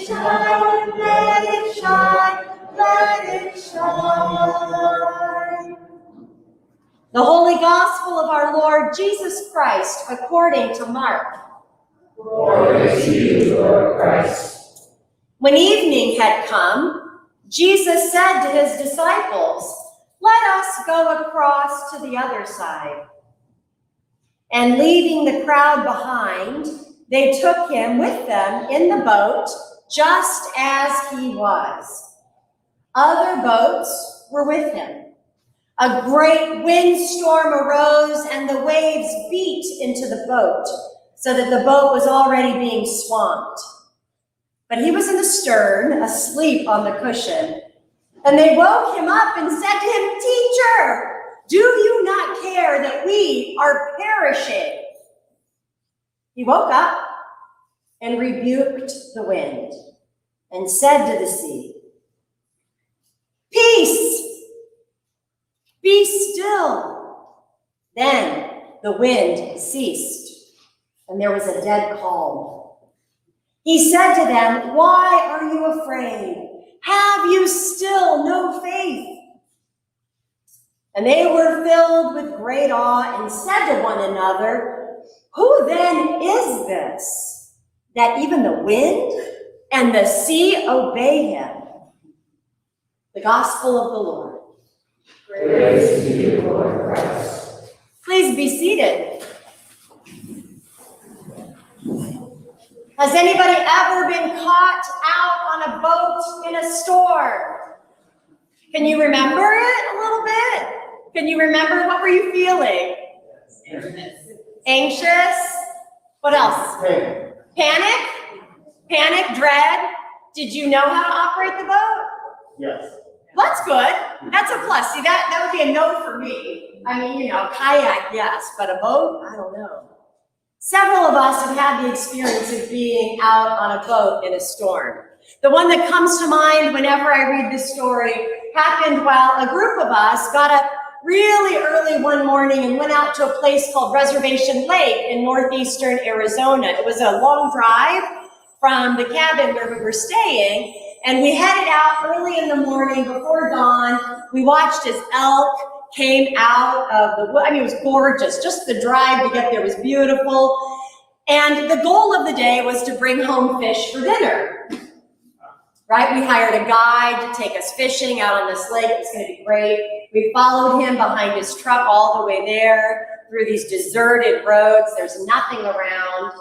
shine, let it shine, let it shine. The Holy Gospel of our Lord Jesus Christ according to Mark. Glory to you, Lord Christ. When evening had come, Jesus said to his disciples, "Let us go across to the other side." And leaving the crowd behind, they took him with them in the boat, just as he was. Other boats were with him. A great windstorm arose, and the waves beat into the boat, so that the boat was already being swamped. But he was in the stern, asleep on the cushion. And they woke him up and said to him, "Teacher, do you not care that we are perishing?" He woke up and rebuked the wind and said to the sea, "Peace, be still." Then the wind ceased, and there was a dead calm. He said to them, "Why are you afraid? Have you still no faith?" And they were filled with great awe and said to one another, "Who then is this, that even the wind and the sea obey him?" The Gospel of the Lord. Praise to you, Lord Christ. Please be seated. Has anybody ever been caught out on a boat in a storm? Can you remember it a little bit? Can you remember, what were you feeling? Anxious? What else? Panic? Panic, dread? Did you know how to operate the boat? Yes. That's good. That's a plus. See, that would be a no for me. I mean, kayak, yes, but a boat, I don't know. Several of us have had the experience of being out on a boat in a storm. The one that comes to mind whenever I read this story happened while a group of us got up really early one morning and went out to a place called Reservation Lake in northeastern Arizona. It was a long drive from the cabin where we were staying, and we headed out early in the morning before dawn. We watched as elk came out of the wood. I mean, it was gorgeous. Just the drive to get there was beautiful. And the goal of the day was to bring home fish for dinner. Right? We hired a guide to take us fishing out on this lake. It was going to be great. We followed him behind his truck all the way there through these deserted roads. There's nothing around.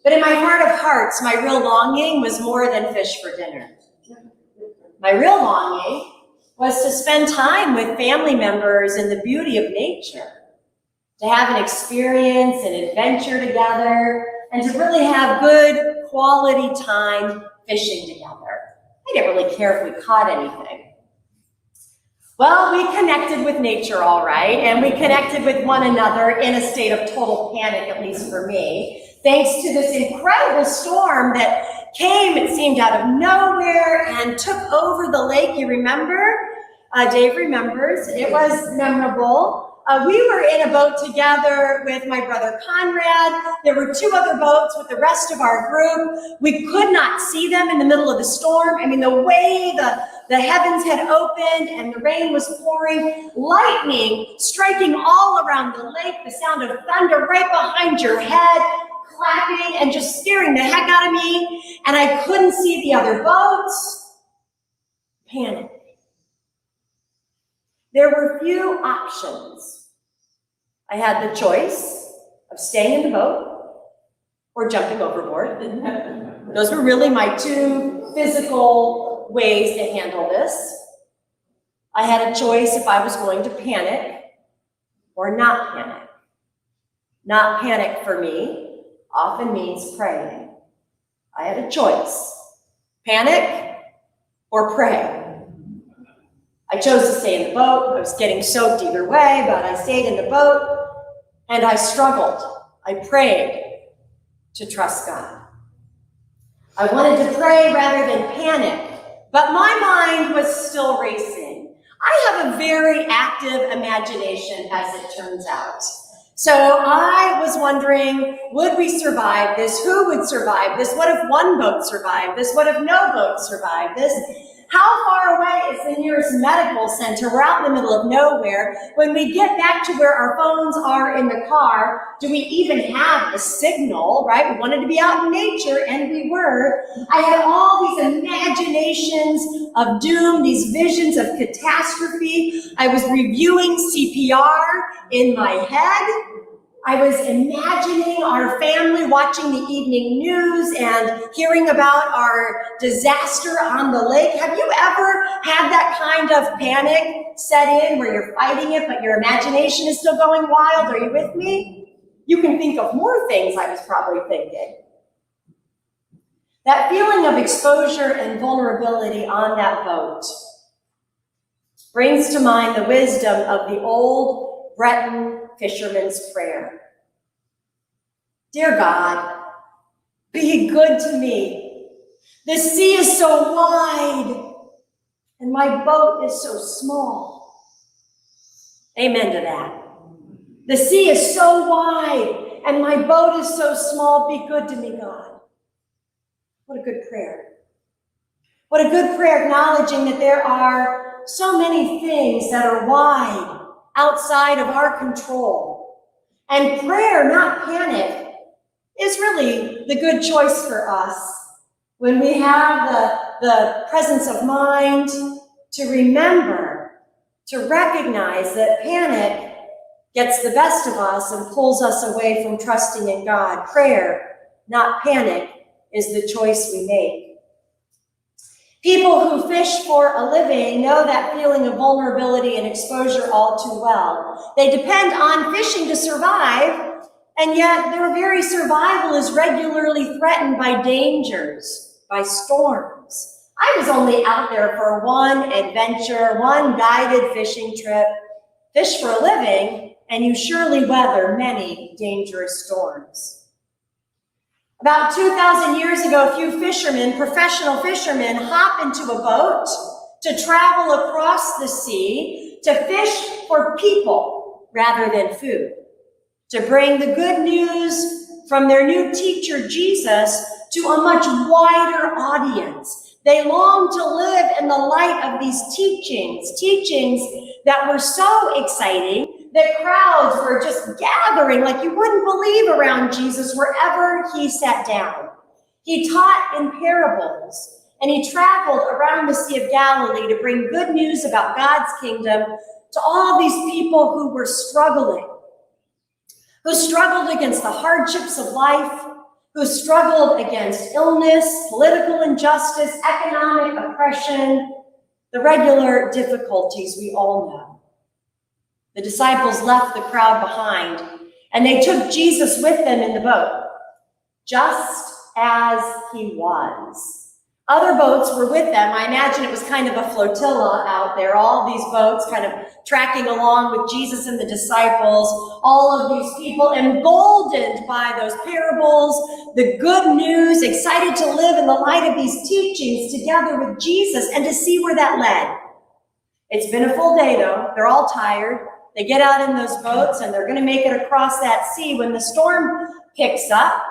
But in my heart of hearts, my real longing was more than fish for dinner. My real longing was to spend time with family members in the beauty of nature, to have an experience, an adventure together, and to really have good quality time fishing together. I didn't really care if we caught anything. Well, we connected with nature all right, and we connected with one another in a state of total panic, at least for me, thanks to this incredible storm that came, it seemed, out of nowhere and took over the lake. You remember? Dave remembers. It was memorable. We were in a boat together with my brother Conrad. There were two other boats with the rest of our group. We could not see them in the middle of the storm. I mean, the way the heavens had opened and the rain was pouring, lightning striking all around the lake, the sound of thunder right behind your head, clapping and just scaring the heck out of me. And I couldn't see the other boats. Panic. There were few options. I had the choice of staying in the boat or jumping overboard. Those were really my two physical ways to handle this. I had a choice if I was going to panic or not panic. Not panic for me often means praying. I had a choice, panic or pray. I chose to stay in the boat. I was getting soaked either way, but I stayed in the boat and I struggled. I prayed to trust God. I wanted to pray rather than panic, but my mind was still racing. I have a very active imagination, as it turns out. So I was wondering, would we survive this? Who would survive this? What if one boat survived this? What if no boat survived this? How far away is the nearest medical center? We're out in the middle of nowhere. When we get back to where our phones are in the car, do we even have a signal, right? We wanted to be out in nature, and we were. I had all these imaginations of doom, these visions of catastrophe. I was reviewing CPR in my head. I was imagining our family watching the evening news and hearing about our disaster on the lake. Have you ever had that kind of panic set in where you're fighting it, but your imagination is still going wild? Are you with me? You can think of more things I was probably thinking. That feeling of exposure and vulnerability on that boat brings to mind the wisdom of the old Breton fisherman's prayer. Dear God, be good to me. The sea is so wide, and my boat is so small. Amen to that. The sea is so wide, and my boat is so small. Be good to me, God. What a good prayer. What a good prayer, acknowledging that there are so many things that are wide, outside of our control. And prayer, not panic, is really the good choice for us when we have the presence of mind to remember, to recognize that panic gets the best of us and pulls us away from trusting in God. Prayer, not panic, is the choice we make. People who fish for a living know that feeling of vulnerability and exposure all too well. They depend on fishing to survive, and yet their very survival is regularly threatened by dangers, by storms. I was only out there for one adventure, one guided fishing trip. Fish for a living, and you surely weather many dangerous storms. About 2,000 years ago, a few fishermen, professional fishermen, hop into a boat to travel across the sea to fish for people rather than food, to bring the good news from their new teacher, Jesus, to a much wider audience. They longed to live in the light of these teachings that were so exciting that crowds were just gathering like you wouldn't believe around Jesus wherever he sat down. He taught in parables, and he traveled around the Sea of Galilee to bring good news about God's kingdom to all these people who were struggling, who struggled against the hardships of life, who struggled against illness, political injustice, economic oppression, the regular difficulties we all know. The disciples left the crowd behind, and they took Jesus with them in the boat, just as he was. Other boats were with them. I imagine it was kind of a flotilla out there, all these boats kind of tracking along with Jesus and the disciples, all of these people emboldened by those parables, the good news, excited to live in the light of these teachings together with Jesus and to see where that led. It's been a full day, though. They're all tired. They get out in those boats, and they're going to make it across that sea when the storm picks up,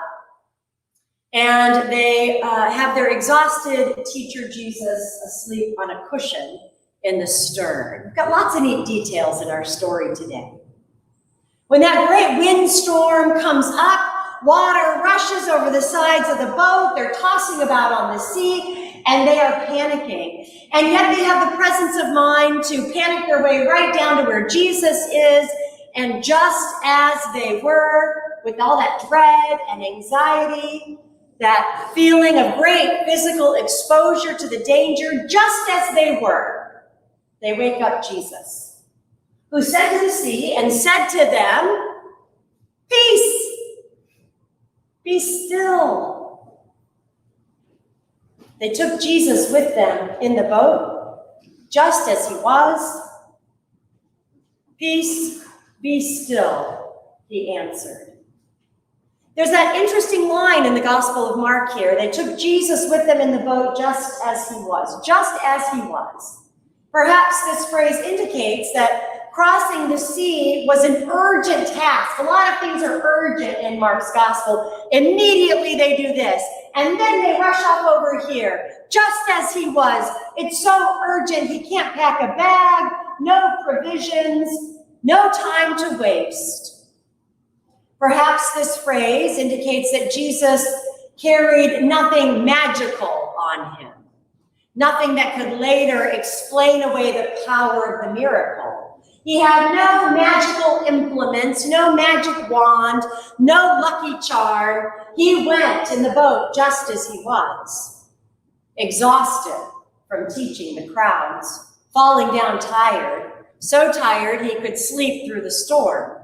and they have their exhausted teacher Jesus asleep on a cushion in the stern. We've got lots of neat details in our story today. When that great windstorm comes up, water rushes over the sides of the boat. They're tossing about on the sea, and they are panicking. And yet they have the presence of mind to panic their way right down to where Jesus is. And just as they were, with all that dread and anxiety, that feeling of great physical exposure to the danger, just as they were, they wake up Jesus, who said to the sea and said to them, "Peace, be still." They took Jesus with them in the boat, just as he was. "Peace, be still," he answered. There's that interesting line in the Gospel of Mark here. They took Jesus with them in the boat just as he was, just as he was. Perhaps this phrase indicates that crossing the sea was an urgent task. A lot of things are urgent in Mark's gospel. Immediately they do this, and then they rush off over here, just as he was. It's so urgent, he can't pack a bag, no provisions, no time to waste. Perhaps this phrase indicates that Jesus carried nothing magical on him, nothing that could later explain away the power of the miracle. He had no magical implements, no magic wand, no lucky charm. He went in the boat just as he was, exhausted from teaching the crowds, falling down tired, so tired he could sleep through the storm.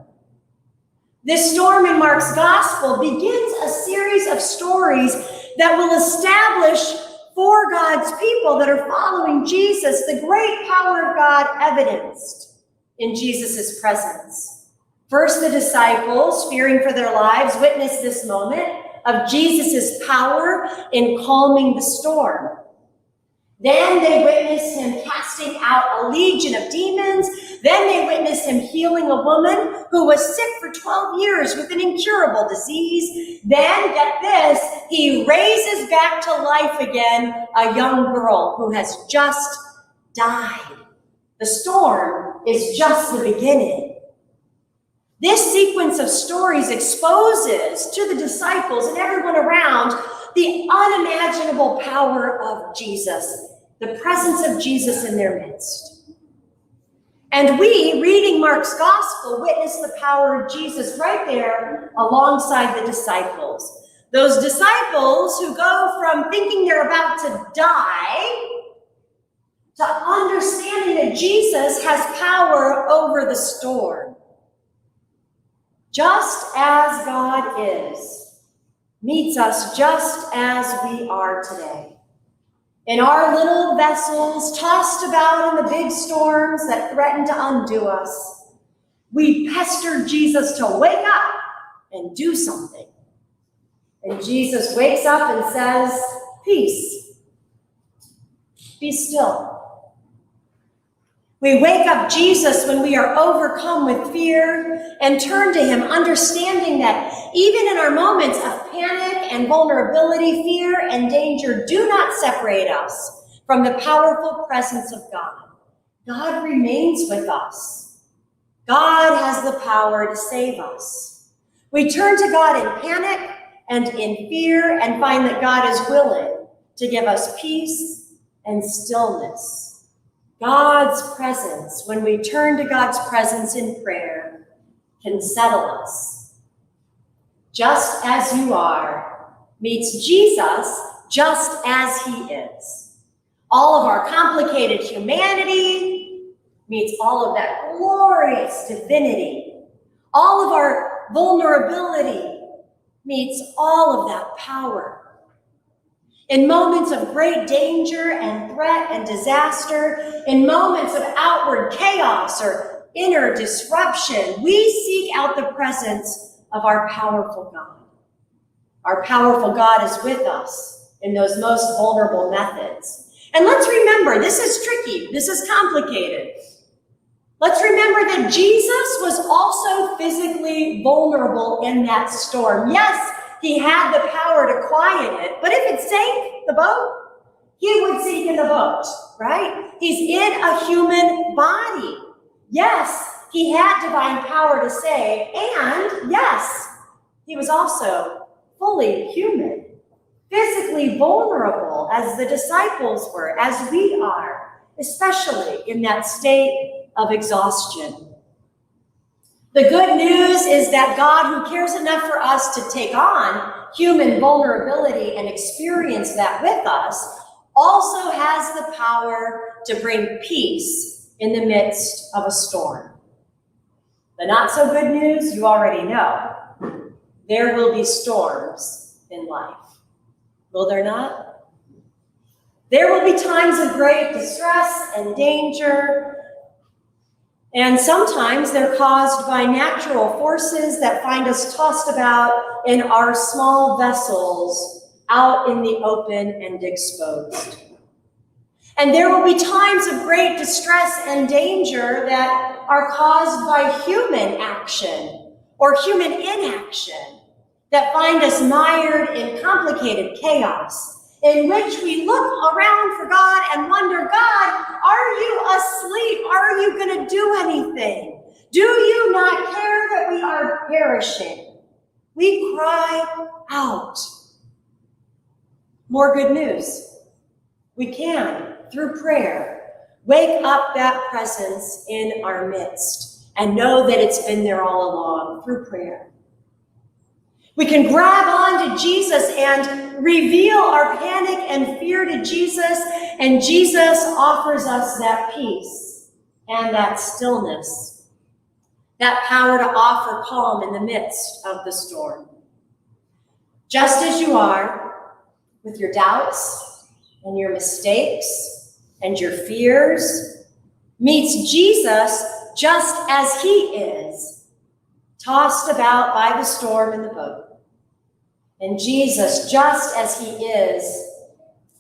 This storm in Mark's gospel begins a series of stories that will establish for God's people that are following Jesus the great power of God evidenced in Jesus' presence. First, the disciples, fearing for their lives, witnessed this moment of Jesus' power in calming the storm. Then they witnessed him casting out a legion of demons. Then they witnessed him healing a woman who was sick for 12 years with an incurable disease. Then, get this, he raises back to life again a young girl who has just died. The storm is just the beginning. This sequence of stories exposes to the disciples and everyone around the unimaginable power of Jesus, the presence of Jesus in their midst. And we, reading Mark's gospel, witness the power of Jesus right there alongside the disciples. Those disciples who go from thinking they're about to die to understanding that Jesus has power over the storm. Just as God is, meets us just as we are today. In our little vessels, tossed about in the big storms that threaten to undo us, we pester Jesus to wake up and do something. And Jesus wakes up and says, "Peace, be still." We wake up Jesus when we are overcome with fear and turn to him, understanding that even in our moments of panic and vulnerability, fear and danger do not separate us from the powerful presence of God. God remains with us. God has the power to save us. We turn to God in panic and in fear and find that God is willing to give us peace and stillness. God's presence, when we turn to God's presence in prayer, can settle us. Just as you are meets Jesus just as he is. All of our complicated humanity meets all of that glorious divinity. All of our vulnerability meets all of that power. In moments of great danger and threat and disaster, in moments of outward chaos or inner disruption, we seek out the presence of our powerful God. Our powerful God is with us in those most vulnerable methods. And let's remember, this is tricky, this is complicated. Let's remember that Jesus was also physically vulnerable in that storm. Yes, he had the power to quiet it, but if it sank the boat, he would sink in the boat, right? He's in a human body. Yes, he had divine power to save, and yes, he was also fully human, physically vulnerable as the disciples were, as we are, especially in that state of exhaustion. The good news is that God, who cares enough for us to take on human vulnerability and experience that with us, also has the power to bring peace in the midst of a storm. The not so good news, you already know. There will be storms in life. Will there not? There will be times of great distress and danger. And sometimes they're caused by natural forces that find us tossed about in our small vessels out in the open and exposed. And there will be times of great distress and danger that are caused by human action or human inaction that find us mired in complicated chaos, in which we look around for God and wonder, God, are you asleep? Are you going to do anything? Do you not care that we are perishing? We cry out. More good news. We can, through prayer, wake up that presence in our midst and know that it's been there all along through prayer. We can grab onto Jesus and reveal our panic and fear to Jesus, and Jesus offers us that peace and that stillness, that power to offer calm in the midst of the storm. Just as you are, with your doubts and your mistakes and your fears, meets Jesus just as he is, tossed about by the storm in the boat. And Jesus, just as he is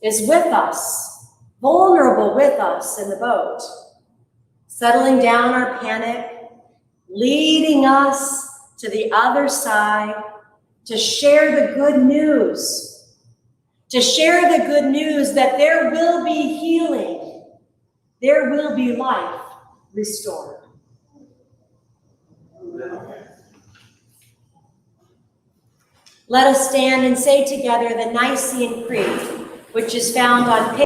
with us, vulnerable with us in the boat, settling down our panic, leading us to the other side to share the good news, that there will be healing, there will be life restored. Let us stand and say together the Nicene Creed, which is found on page